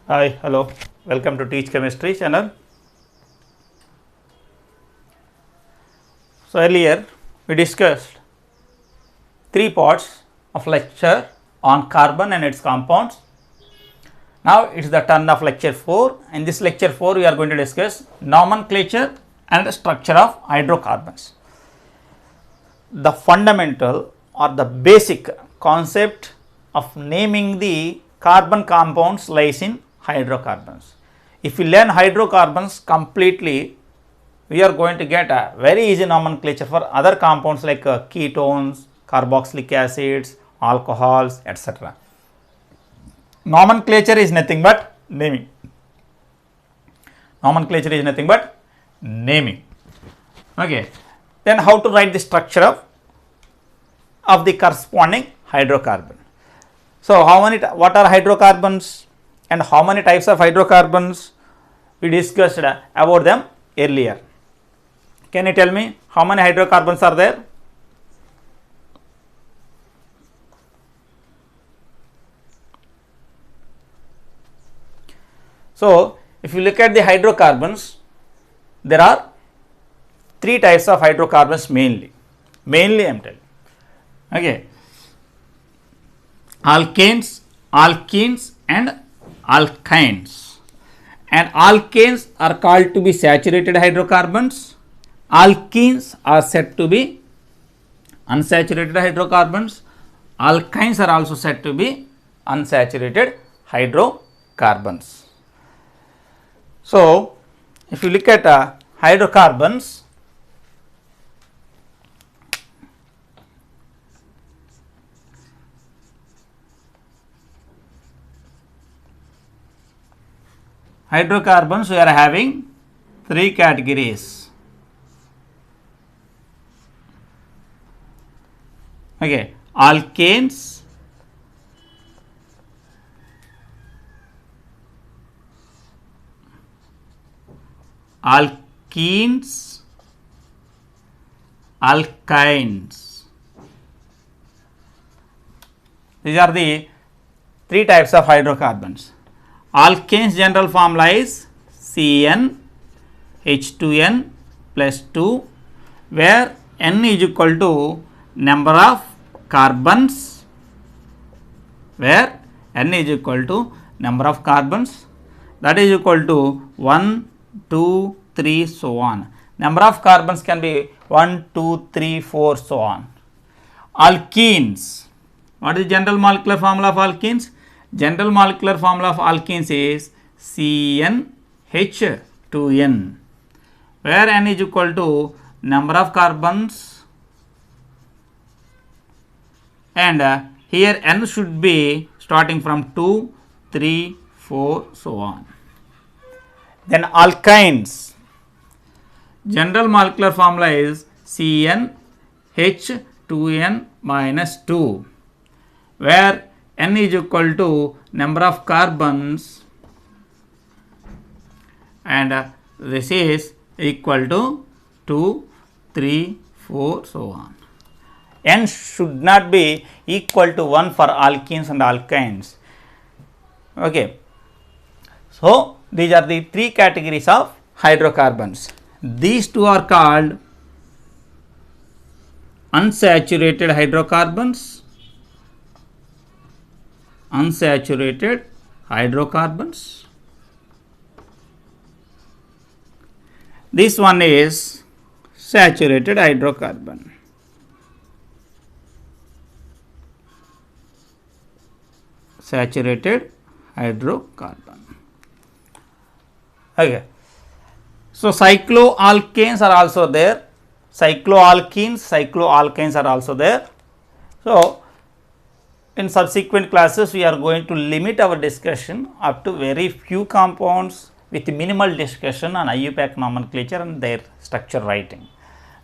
Hi, hello, welcome to Teach Chemistry channel. So, earlier we discussed 3 parts of lecture on carbon and its compounds. Now, it is the turn of lecture 4. In this lecture 4, we are going to discuss nomenclature and structure of hydrocarbons. The fundamental or the basic concept of naming the carbon compounds lies in hydrocarbons. If we learn hydrocarbons completely, we are going to get a very easy nomenclature for other compounds like ketones, carboxylic acids, alcohols, etc. Nomenclature is nothing but naming. Nomenclature is nothing but naming. Okay. Then how to write the structure of the corresponding hydrocarbon. So, what are hydrocarbons and how many types of hydrocarbons? We discussed about them earlier. Can you tell me how many hydrocarbons are there? So, if you look at the hydrocarbons, there are 3 types of hydrocarbons mainly. I am telling. Okay. Alkanes, alkenes and alkynes. And alkanes are called to be saturated hydrocarbons. Alkenes are said to be unsaturated hydrocarbons. Alkynes are also said to be unsaturated hydrocarbons. So, if you look at hydrocarbons, we are having 3 categories. Okay, alkanes, alkenes, alkynes. These are the 3 types of hydrocarbons. Alkanes general formula is CN H2N plus 2, where N is equal to number of carbons, that is equal to 1, 2, 3, so on. Number of carbons can be 1, 2, 3, 4, so on. Alkenes. What is general molecular formula of alkenes? General molecular formula of alkenes is CnH2n, where N is equal to number of carbons, and here N should be starting from 2, 3, 4, so on. Then alkynes. General molecular formula is CnH2n minus 2, where N is equal to number of carbons, and this is equal to 2, 3, 4, so on. N should not be equal to 1 for alkenes and alkynes. Okay. So, these are the 3 categories of hydrocarbons. These 2 are called unsaturated hydrocarbons. This one is saturated hydrocarbon. Okay. So, cycloalkanes are also there. Cycloalkynes are also there. So, in subsequent classes, we are going to limit our discussion up to very few compounds with minimal discussion on IUPAC nomenclature and their structure writing.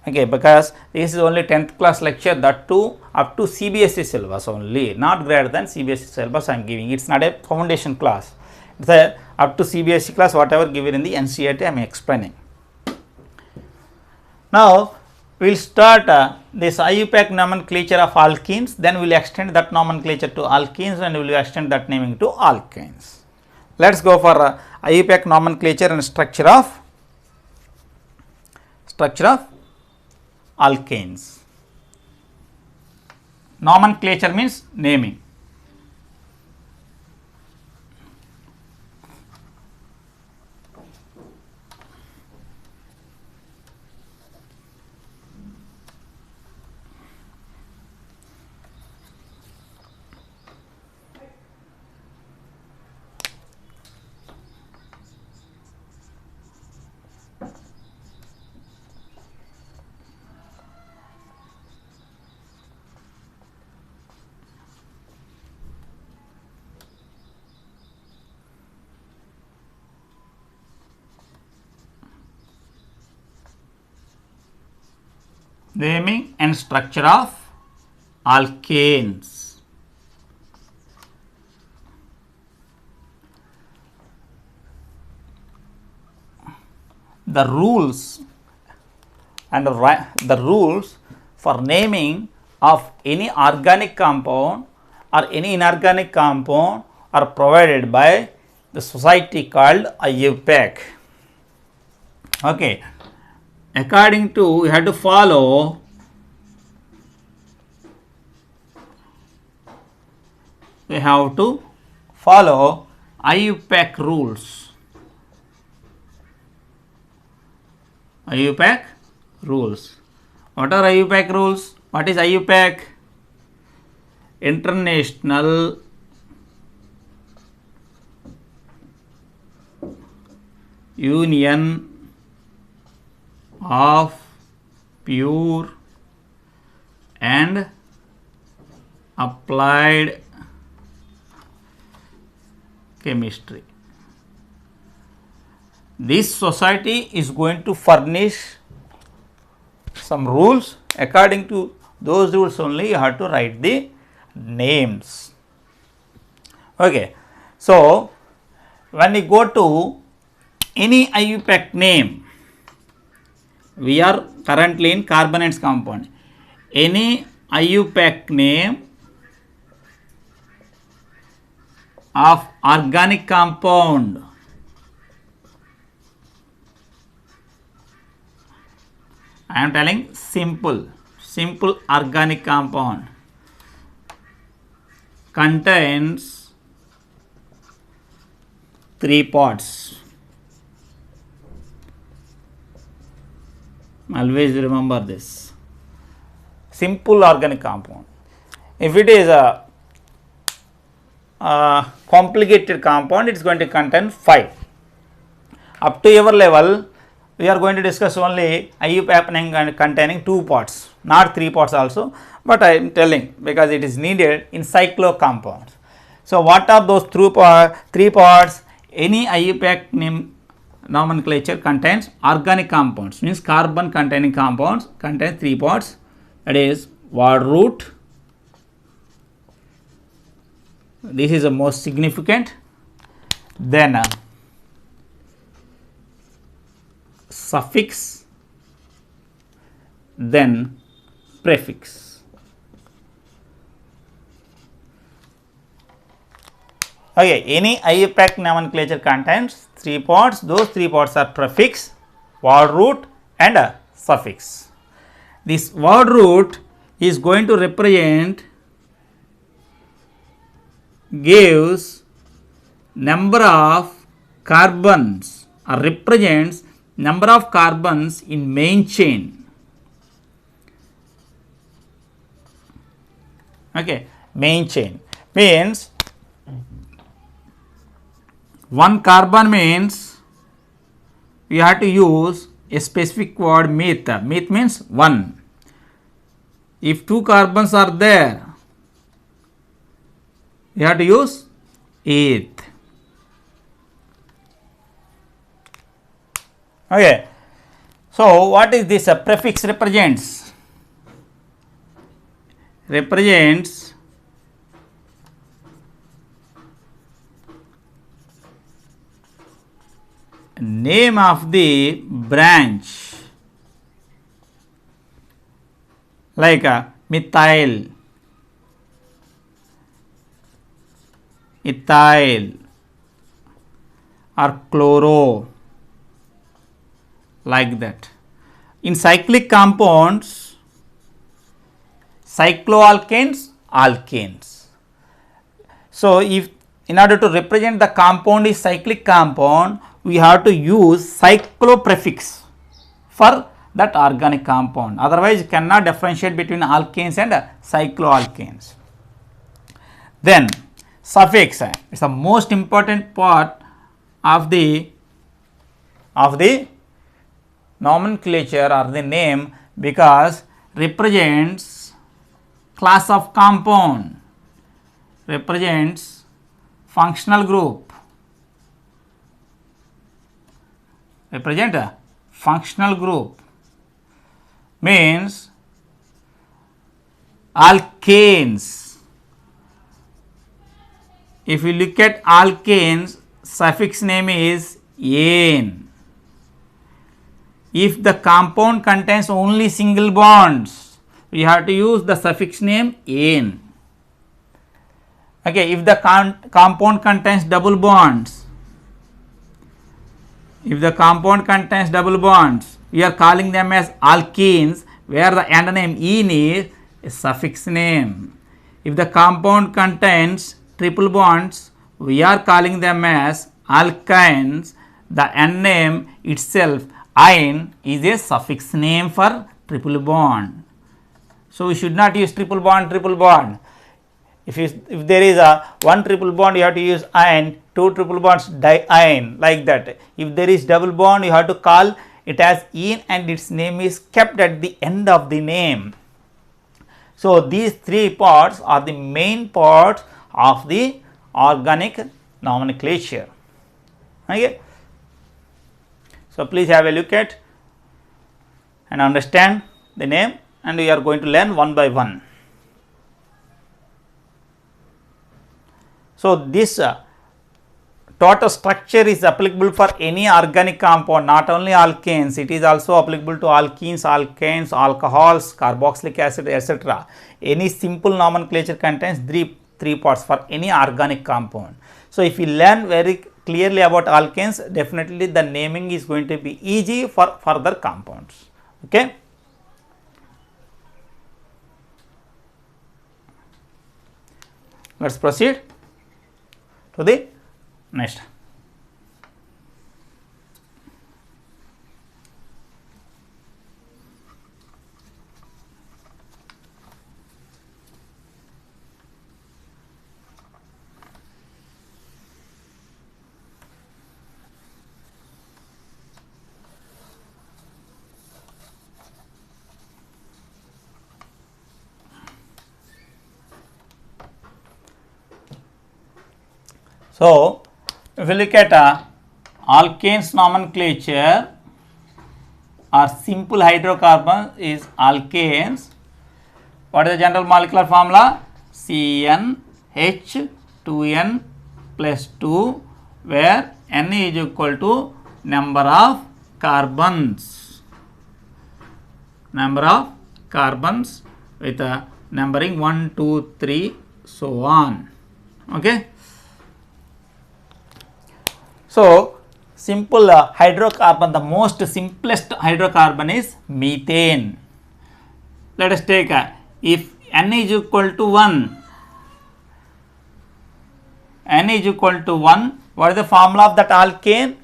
Okay, because this is only 10th class lecture, that too up to CBSE syllabus only, not greater than CBSE syllabus I am giving. It is not a foundation class. It is up to CBSE class, whatever given in the NCERT I am explaining. Now, we will start this IUPAC nomenclature of alkenes, then we will extend that nomenclature to alkenes and we will extend that naming to alkynes. Let us go for IUPAC nomenclature and structure of alkanes. Nomenclature means naming. Naming and structure of alkanes. The rules for naming of any organic compound or any inorganic compound are provided by the society called IUPAC. Okay. According to, you have to follow IUPAC rules. IUPAC rules. What are IUPAC rules? What is IUPAC? International Union of Pure and Applied Chemistry. This society is going to furnish some rules. According to those rules only you have to write the names. Okay. So, when we go to any IUPAC name, we are currently in carbonates compound. Any IUPAC name of organic compound I am telling simple organic compound contains 3 parts. Always remember this. Simple organic compound. If it is a complicated compound, it is going to contain 5. Up to your level, we are going to discuss only IUPAC containing 2 parts, not 3 parts also, but I am telling because it is needed in cyclo compounds. So, what are those 3 parts? Any IUPAC name nomenclature contains organic compounds, means carbon containing compounds contain 3 parts, that is word root. This is the most significant. Then suffix, then prefix. Okay, any IUPAC nomenclature contains 3 parts. Those 3 parts are prefix, word root and suffix. This word root is going to represent, gives number of carbons or represents number of carbons in main chain. Okay, main chain means 1 carbon means you have to use a specific word meth. Meth means 1. If 2 carbons are there, you have to use eth. Okay. So, what is this? A prefix represents name of the branch, like methyl, ethyl, or chloro, like that. In cyclic compounds, cycloalkanes, alkanes. So, if in order to represent the compound is cyclic compound, we have to use cyclo prefix for that organic compound, otherwise you cannot differentiate between alkanes and cycloalkanes. Then suffix is the most important part of the nomenclature or the name, because represents class of compound, represents functional group, represent a functional group, means alkanes. If you look at alkanes, suffix name is ane. If the compound contains only single bonds, we have to use the suffix name ane. Okay, if the compound contains double bonds, we are calling them as alkenes, where the end name ene is a suffix name. If the compound contains triple bonds, we are calling them as alkynes. The end name itself, ine, is a suffix name for triple bond. So, we should not use triple bond. If there is a one triple bond, you have to use ine, two triple bonds diine, like that. If there is double bond, you have to call it as ene, and its name is kept at the end of the name. So, these three parts are the main parts of the organic nomenclature. Okay. So, please have a look at and understand the name, and we are going to learn one by one. So, this total structure is applicable for any organic compound, not only alkanes, it is also applicable to alkenes, alkanes, alcohols, carboxylic acid, etc. Any simple nomenclature contains three parts for any organic compound. So, if you learn very clearly about alkanes, definitely the naming is going to be easy for further compounds. Okay. Let us proceed to the next. So, if you look at alkanes nomenclature or simple hydrocarbon is alkanes. What is the general molecular formula? CnH2n plus 2, where n is equal to number of carbons with a numbering 1, 2, 3, so on. Okay. So, simple hydrocarbon, the most simplest hydrocarbon is methane. Let us take if n is equal to 1, what is the formula of that alkane?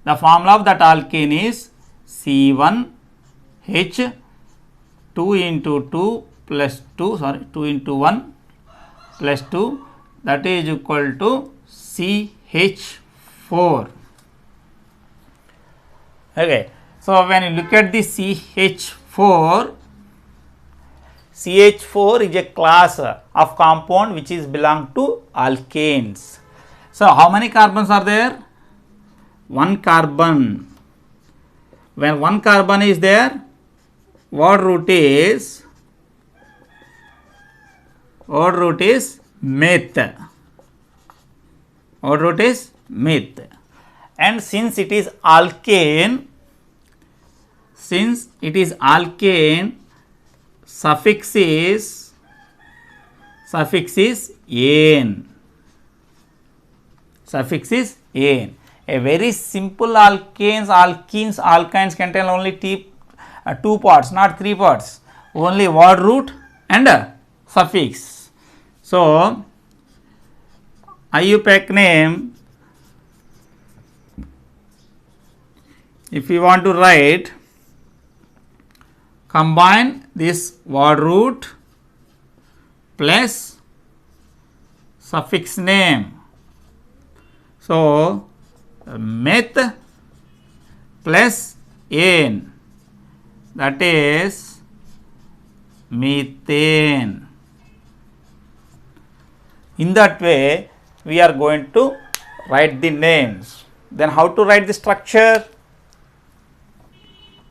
The formula of that alkane is C1H 2 into 2 plus 2, 2 into 1 plus 2, that is equal to CH4. Okay. So, when you look at the CH4 is a class of compound which is belong to alkanes. So, how many carbons are there? One carbon. When one carbon is there, what root is meth. And since it is alkane, suffix is ane. suffix is ane. A very simple alkanes, alkynes contain only two parts, not three parts, only word root and suffix. So, IUPAC name, if you want to write, combine this word root plus suffix name. So, meth plus ane, that is methane. In that way, we are going to write the names. Then how to write the structure?